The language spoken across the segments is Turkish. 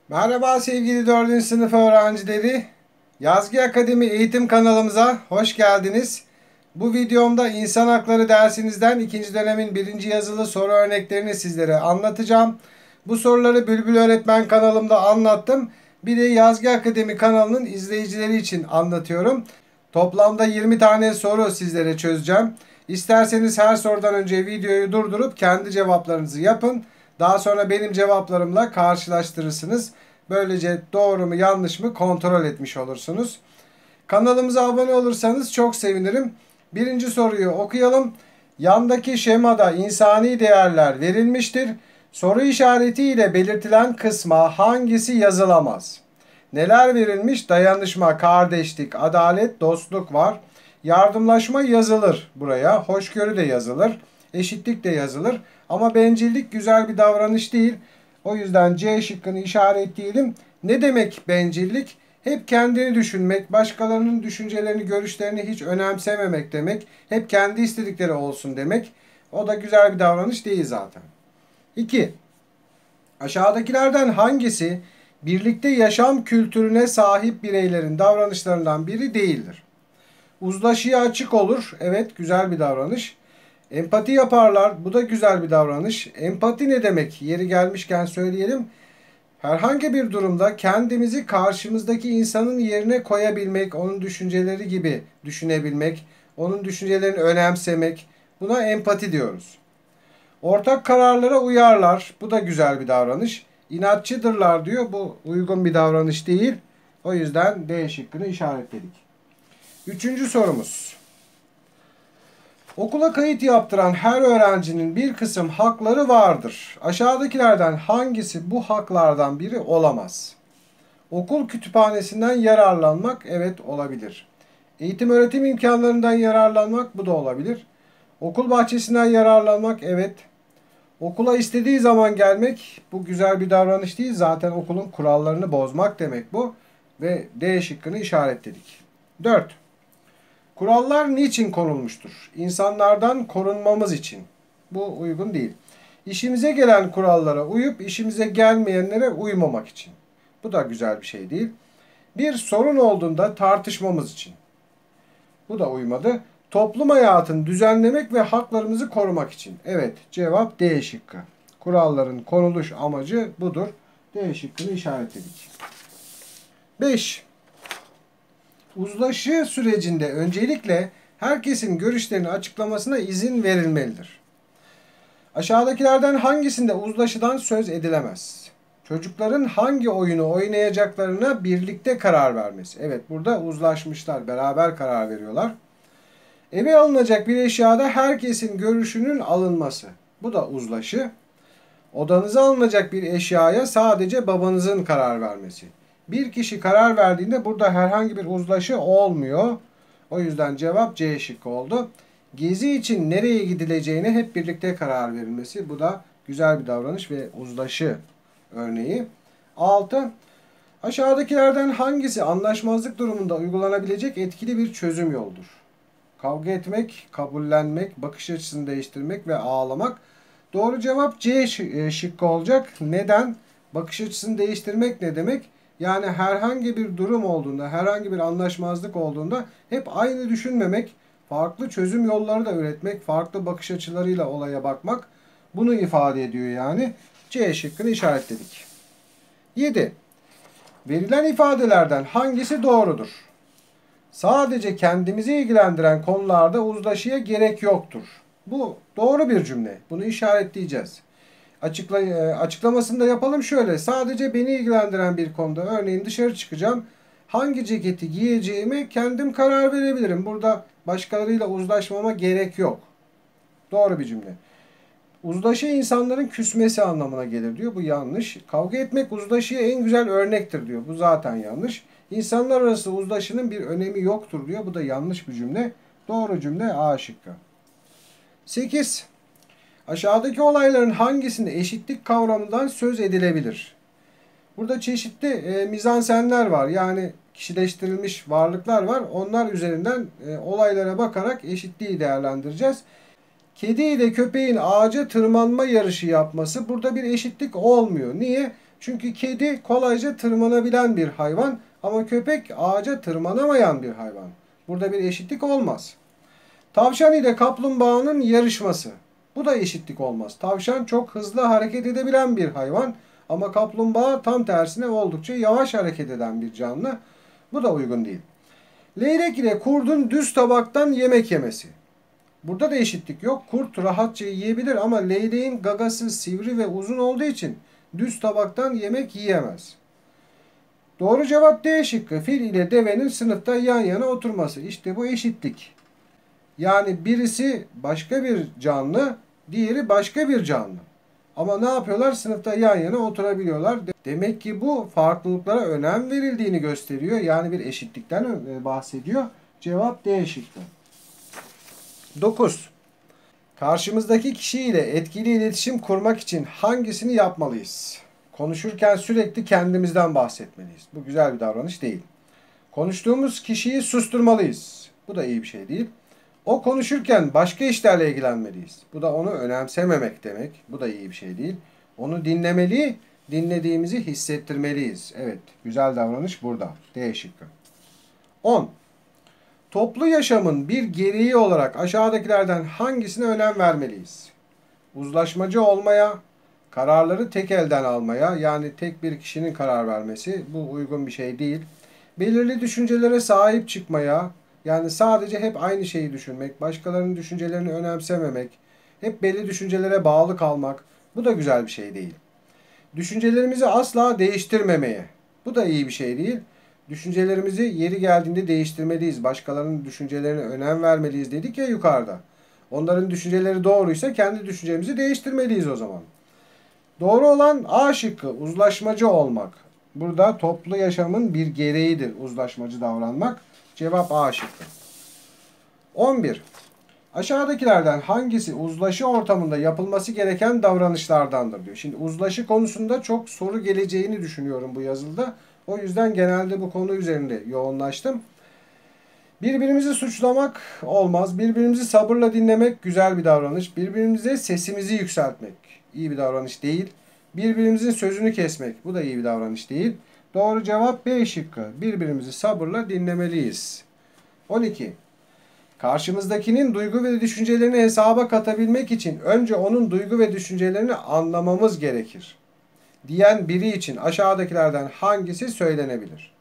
Merhaba sevgili 4. sınıf öğrencileri. Yazgi Akademi eğitim kanalımıza hoş geldiniz. Bu videomda insan hakları dersinizden 2. dönemin 1. yazılı soru örneklerini sizlere anlatacağım. Bu soruları Bülbül Öğretmen kanalımda anlattım. Bir de Yazgi Akademi kanalının izleyicileri için anlatıyorum. Toplamda 20 tane soru sizlere çözeceğim. İsterseniz her sorudan önce videoyu durdurup kendi cevaplarınızı yapın. Daha sonra benim cevaplarımla karşılaştırırsınız. Böylece doğru mu yanlış mı kontrol etmiş olursunuz. Kanalımıza abone olursanız çok sevinirim. Birinci soruyu okuyalım. Yandaki şemada insani değerler verilmiştir. Soru işaretiyle belirtilen kısma hangisi yazılamaz? Neler verilmiş? Dayanışma, kardeşlik, adalet, dostluk var. Yardımlaşma yazılır buraya. Hoşgörü de yazılır. Eşitlik de yazılır. Ama bencillik güzel bir davranış değil. O yüzden C şıkkını işaretleyelim. Ne demek bencillik? Hep kendini düşünmek, başkalarının düşüncelerini, görüşlerini hiç önemsememek demek. Hep kendi istedikleri olsun demek. O da güzel bir davranış değil zaten. 2. Aşağıdakilerden hangisi birlikte yaşam kültürüne sahip bireylerin davranışlarından biri değildir? Uzlaşıya açık olur. Evet, güzel bir davranış. Empati yaparlar. Bu da güzel bir davranış. Empati ne demek? Yeri gelmişken söyleyelim. Herhangi bir durumda kendimizi karşımızdaki insanın yerine koyabilmek, onun düşünceleri gibi düşünebilmek, onun düşüncelerini önemsemek, buna empati diyoruz. Ortak kararlara uyarlar. Bu da güzel bir davranış. İnatçıdırlar diyor. Bu uygun bir davranış değil. O yüzden D şıkkını işaretledik. Üçüncü sorumuz. Okula kayıt yaptıran her öğrencinin bir kısım hakları vardır. Aşağıdakilerden hangisi bu haklardan biri olamaz? Okul kütüphanesinden yararlanmak, evet, olabilir. Eğitim öğretim imkanlarından yararlanmak, bu da olabilir. Okul bahçesinden yararlanmak, evet. Okula istediği zaman gelmek, bu güzel bir davranış değil. Zaten okulun kurallarını bozmak demek bu. Ve D şıkkını işaretledik. 4. Kurallar niçin konulmuştur? İnsanlardan korunmamız için. Bu uygun değil. İşimize gelen kurallara uyup işimize gelmeyenlere uymamak için. Bu da güzel bir şey değil. Bir sorun olduğunda tartışmamız için. Bu da uymadı. Toplum hayatını düzenlemek ve haklarımızı korumak için. Evet, cevap D şıkkı. Kuralların konuluş amacı budur. D şıkkını işaretledik. 5. Uzlaşı sürecinde öncelikle herkesin görüşlerini açıklamasına izin verilmelidir. Aşağıdakilerden hangisinde uzlaşıdan söz edilemez? Çocukların hangi oyunu oynayacaklarına birlikte karar vermesi. Evet, burada uzlaşmışlar, beraber karar veriyorlar. Eve alınacak bir eşyada herkesin görüşünün alınması. Bu da uzlaşı. Odanıza alınacak bir eşyaya sadece babanızın karar vermesi. Bir kişi karar verdiğinde burada herhangi bir uzlaşı olmuyor. O yüzden cevap C şıkkı oldu. Gezi için nereye gidileceğine hep birlikte karar verilmesi. Bu da güzel bir davranış ve uzlaşı örneği. 6. Aşağıdakilerden hangisi anlaşmazlık durumunda uygulanabilecek etkili bir çözüm yoldur? Kavga etmek, kabullenmek, bakış açısını değiştirmek ve ağlamak. Doğru cevap C şıkkı olacak. Neden? Bakış açısını değiştirmek ne demek? Yani herhangi bir durum olduğunda, herhangi bir anlaşmazlık olduğunda hep aynı düşünmemek, farklı çözüm yolları da üretmek, farklı bakış açılarıyla olaya bakmak. Bunu ifade ediyor yani. C şıkkını işaretledik. 7. Verilen ifadelerden hangisi doğrudur? Sadece kendimizi ilgilendiren konularda uzlaşıya gerek yoktur. Bu doğru bir cümle. Bunu işaretleyeceğiz. Açıklamasını da yapalım şöyle. Sadece beni ilgilendiren bir konuda, örneğin dışarı çıkacağım. Hangi ceketi giyeceğime kendim karar verebilirim. Burada başkalarıyla uzlaşmama gerek yok. Doğru bir cümle. Uzlaşı insanların küsmesi anlamına gelir diyor. Bu yanlış. Kavga etmek uzlaşıya en güzel örnektir diyor. Bu zaten yanlış. İnsanlar arası uzlaşının bir önemi yoktur diyor. Bu da yanlış bir cümle. Doğru cümle A şıkkı. 8. Aşağıdaki olayların hangisinde eşitlik kavramından söz edilebilir? Burada çeşitli mizansenler var. Yani kişileştirilmiş varlıklar var. Onlar üzerinden olaylara bakarak eşitliği değerlendireceğiz. Kedi ile köpeğin ağaca tırmanma yarışı yapması, burada bir eşitlik olmuyor. Niye? Çünkü kedi kolayca tırmanabilen bir hayvan ama köpek ağaca tırmanamayan bir hayvan. Burada bir eşitlik olmaz. Tavşan ile kaplumbağanın yarışması. Bu da eşitlik olmaz. Tavşan çok hızlı hareket edebilen bir hayvan ama kaplumbağa tam tersine oldukça yavaş hareket eden bir canlı. Bu da uygun değil. Leylek ile kurdun düz tabaktan yemek yemesi. Burada da eşitlik yok. Kurt rahatça yiyebilir ama leyleğin gagası sivri ve uzun olduğu için düz tabaktan yemek yiyemez. Doğru cevap D şıkkı. Fil ile devenin sınıfta yan yana oturması. İşte bu eşitlik. Yani birisi başka bir canlı, diğeri başka bir canlı. Ama ne yapıyorlar? Sınıfta yan yana oturabiliyorlar. Demek ki bu farklılıklara önem verildiğini gösteriyor. Yani bir eşitlikten bahsediyor. Cevap D şıkkı. 9. Karşımızdaki kişiyle etkili iletişim kurmak için hangisini yapmalıyız? Konuşurken sürekli kendimizden bahsetmeliyiz. Bu güzel bir davranış değil. Konuştuğumuz kişiyi susturmalıyız. Bu da iyi bir şey değil. O konuşurken başka işlerle ilgilenmeliyiz. Bu da onu önemsememek demek. Bu da iyi bir şey değil. Onu dinlemeli, dinlediğimizi hissettirmeliyiz. Evet, güzel davranış burada. D şıkkı. 10. Toplu yaşamın bir gereği olarak aşağıdakilerden hangisine önem vermeliyiz? Uzlaşmacı olmaya, kararları tek elden almaya, yani tek bir kişinin karar vermesi, bu uygun bir şey değil. Belirli düşüncelere sahip çıkmaya, yani sadece hep aynı şeyi düşünmek, başkalarının düşüncelerini önemsememek, hep belli düşüncelere bağlı kalmak, bu da güzel bir şey değil. Düşüncelerimizi asla değiştirmemeye, bu da iyi bir şey değil. Düşüncelerimizi yeri geldiğinde değiştirmeliyiz. Başkalarının düşüncelerine önem vermeliyiz dedik ya yukarıda. Onların düşünceleri doğruysa kendi düşüncemizi değiştirmeliyiz o zaman. Doğru olan A şıkkı, uzlaşmacı olmak. Burada toplu yaşamın bir gereğidir uzlaşmacı davranmak. Cevap A şıkkı. 11. Aşağıdakilerden hangisi uzlaşı ortamında yapılması gereken davranışlardandır diyor. Şimdi uzlaşı konusunda çok soru geleceğini düşünüyorum bu yazılıda. O yüzden genelde bu konu üzerinde yoğunlaştım. Birbirimizi suçlamak olmaz. Birbirimizi sabırla dinlemek güzel bir davranış. Birbirimize sesimizi yükseltmek iyi bir davranış değil. Birbirimizin sözünü kesmek bu da iyi bir davranış değil. Doğru cevap B şıkkı. Birbirimizi sabırla dinlemeliyiz. 12. Karşımızdakinin duygu ve düşüncelerini hesaba katabilmek için önce onun duygu ve düşüncelerini anlamamız gerekir diyen biri için aşağıdakilerden hangisi söylenebilir?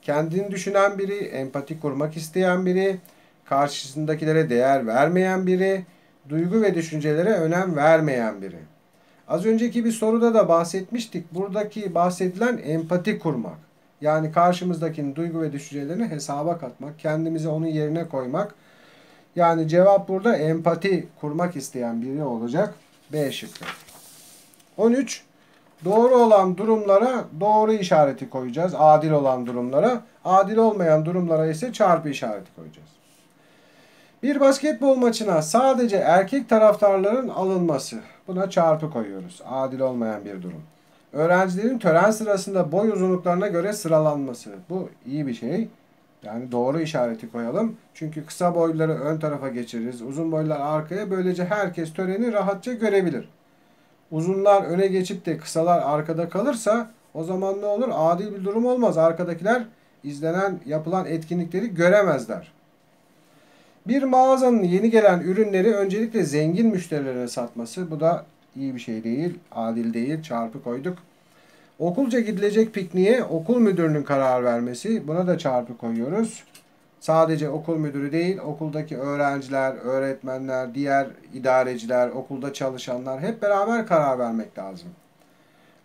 Kendini düşünen biri, empati kurmak isteyen biri, karşısındakilere değer vermeyen biri, duygu ve düşüncelere önem vermeyen biri. Az önceki bir soruda da bahsetmiştik. Buradaki bahsedilen empati kurmak. Yani karşımızdakinin duygu ve düşüncelerini hesaba katmak, kendimizi onun yerine koymak. Yani cevap burada empati kurmak isteyen biri olacak. B şıkkı. 13. Doğru olan durumlara doğru işareti koyacağız. Adil olan durumlara. Adil olmayan durumlara ise çarpı işareti koyacağız. Bir basketbol maçına sadece erkek taraftarların alınması. Buna çarpı koyuyoruz. Adil olmayan bir durum. Öğrencilerin tören sırasında boy uzunluklarına göre sıralanması. Bu iyi bir şey. Yani doğru işareti koyalım. Çünkü kısa boyluları ön tarafa geçiririz. Uzun boylular arkaya. Böylece herkes töreni rahatça görebilir. Uzunlar öne geçip de kısalar arkada kalırsa o zaman ne olur? Adil bir durum olmaz. Arkadakiler yapılan etkinlikleri göremezler. Bir mağazanın yeni gelen ürünleri öncelikle zengin müşterilerine satması. Bu da iyi bir şey değil. Adil değil. Çarpı koyduk. Okulca gidilecek pikniğe okul müdürünün karar vermesi. Buna da çarpı koyuyoruz. Sadece okul müdürü değil, okuldaki öğrenciler, öğretmenler, diğer idareciler, okulda çalışanlar hep beraber karar vermek lazım.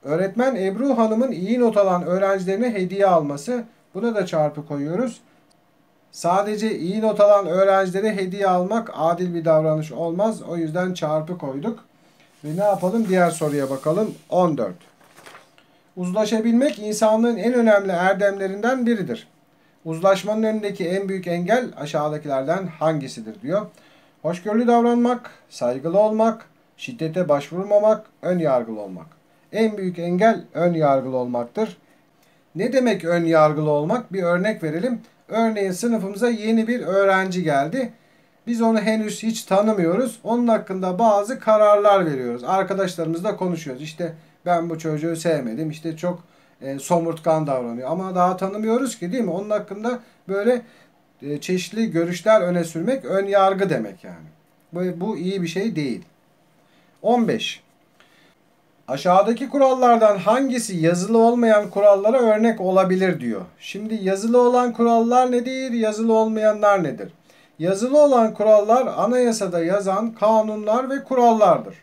Öğretmen Ebru Hanım'ın iyi not alan öğrencilerine hediye alması. Buna da çarpı koyuyoruz. Sadece iyi not alan öğrencilere hediye almak adil bir davranış olmaz. O yüzden çarpı koyduk. Ve ne yapalım? Diğer soruya bakalım. 14. Uzlaşabilmek insanlığın en önemli erdemlerinden biridir. Uzlaşmanın önündeki en büyük engel aşağıdakilerden hangisidir diyor. Hoşgörülü davranmak, saygılı olmak, şiddete başvurmamak, ön yargılı olmak. En büyük engel ön yargılı olmaktır. Ne demek ön yargılı olmak? Bir örnek verelim. Örneğin sınıfımıza yeni bir öğrenci geldi. Biz onu henüz hiç tanımıyoruz. Onun hakkında bazı kararlar veriyoruz. Arkadaşlarımızla konuşuyoruz. İşte Ben bu çocuğu sevmedim. İşte çok somurtkan davranıyor. Ama daha tanımıyoruz ki, değil mi? Onun hakkında böyle çeşitli görüşler öne sürmek ön yargı demek yani. Bu iyi bir şey değil. 15. Aşağıdaki kurallardan hangisi yazılı olmayan kurallara örnek olabilir diyor. Şimdi yazılı olan kurallar nedir? Yazılı olmayanlar nedir? Yazılı olan kurallar anayasada yazan kanunlar ve kurallardır.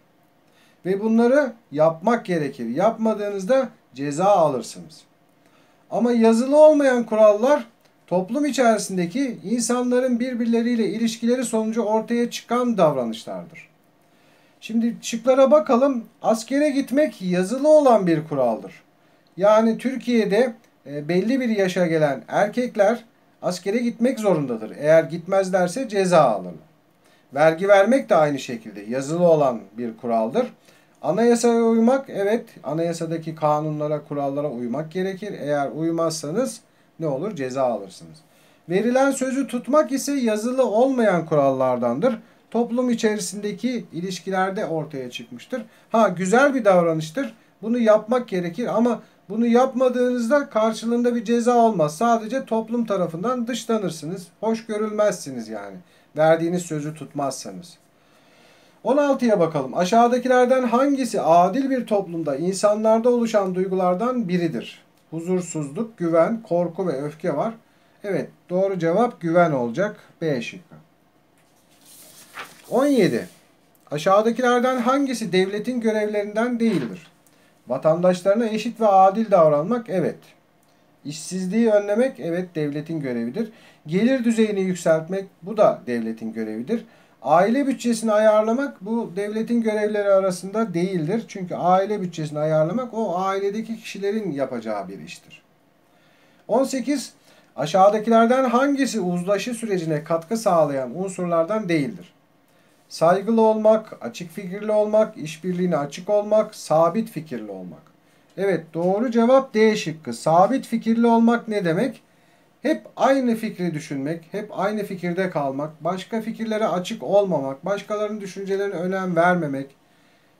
Ve bunları yapmak gerekir. Yapmadığınızda ceza alırsınız. Ama yazılı olmayan kurallar toplum içerisindeki insanların birbirleriyle ilişkileri sonucu ortaya çıkan davranışlardır. Şimdi şıklara bakalım. Askere gitmek yazılı olan bir kuraldır. Yani Türkiye'de belli bir yaşa gelen erkekler askere gitmek zorundadır. Eğer gitmezlerse ceza alırlar. Vergi vermek de aynı şekilde yazılı olan bir kuraldır. Anayasaya uymak, evet, anayasadaki kanunlara, kurallara uymak gerekir. Eğer uymazsanız ne olur? Ceza alırsınız. Verilen sözü tutmak ise yazılı olmayan kurallardandır. Toplum içerisindeki ilişkilerde ortaya çıkmıştır. Ha, güzel bir davranıştır. Bunu yapmak gerekir ama bunu yapmadığınızda karşılığında bir ceza olmaz. Sadece toplum tarafından dışlanırsınız. Hoş görülmezsiniz yani. Verdiğiniz sözü tutmazsanız. 16'ya bakalım. Aşağıdakilerden hangisi adil bir toplumda insanlarda oluşan duygulardan biridir? Huzursuzluk, güven, korku ve öfke var. Evet, doğru cevap güven olacak. B şıkkı. 17. Aşağıdakilerden hangisi devletin görevlerinden değildir? Vatandaşlarına eşit ve adil davranmak, evet. İşsizliği önlemek, evet, devletin görevidir. Gelir düzeyini yükseltmek, bu da devletin görevidir. Aile bütçesini ayarlamak, bu devletin görevleri arasında değildir. Çünkü aile bütçesini ayarlamak o ailedeki kişilerin yapacağı bir iştir. 18. Aşağıdakilerden hangisi uzlaşı sürecine katkı sağlayan unsurlardan değildir? Saygılı olmak, açık fikirli olmak, işbirliğine açık olmak, sabit fikirli olmak. Evet, doğru cevap D şıkkı. Sabit fikirli olmak ne demek? Hep aynı fikri düşünmek, hep aynı fikirde kalmak, başka fikirlere açık olmamak, başkalarının düşüncelerine önem vermemek,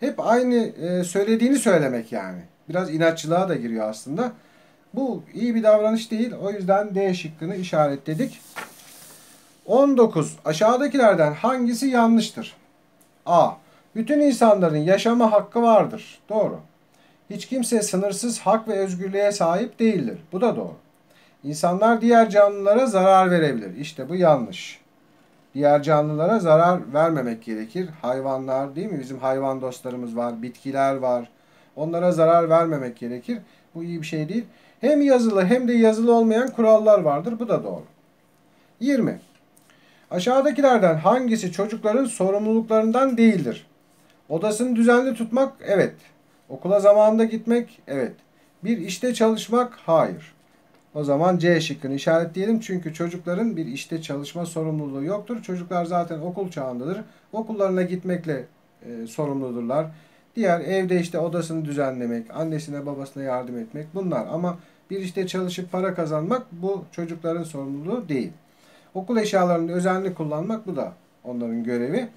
hep aynı söylediğini söylemek yani. Biraz inatçılığa da giriyor aslında. Bu iyi bir davranış değil. O yüzden D şıkkını işaretledik. 19. Aşağıdakilerden hangisi yanlıştır? A. Bütün insanların yaşama hakkı vardır. Doğru. Hiç kimse sınırsız hak ve özgürlüğe sahip değildir. Bu da doğru. İnsanlar diğer canlılara zarar verebilir. İşte bu yanlış. Diğer canlılara zarar vermemek gerekir. Hayvanlar, değil mi? Bizim hayvan dostlarımız var, bitkiler var. Onlara zarar vermemek gerekir. Bu iyi bir şey değil. Hem yazılı hem de yazılı olmayan kurallar vardır. Bu da doğru. 20. Aşağıdakilerden hangisi çocukların sorumluluklarından değildir? Odasını düzenli tutmak, evet. Okula zamanında gitmek, evet. Bir işte çalışmak, hayır. O zaman C şıkkını işaretleyelim. Çünkü çocukların bir işte çalışma sorumluluğu yoktur. Çocuklar zaten okul çağındadır. Okullarına gitmekle sorumludurlar. Diğer evde işte odasını düzenlemek, annesine babasına yardım etmek bunlar. Ama bir işte çalışıp para kazanmak bu çocukların sorumluluğu değil. Okul eşyalarını özenli kullanmak bu da onların görevi.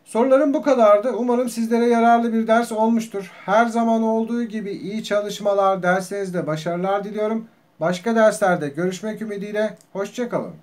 Sorularım bu kadardı. Umarım sizlere yararlı bir ders olmuştur. Her zaman olduğu gibi iyi çalışmalar, derslerinizde başarılar diliyorum. Başka derslerde görüşmek ümidiyle. Hoşça kalın.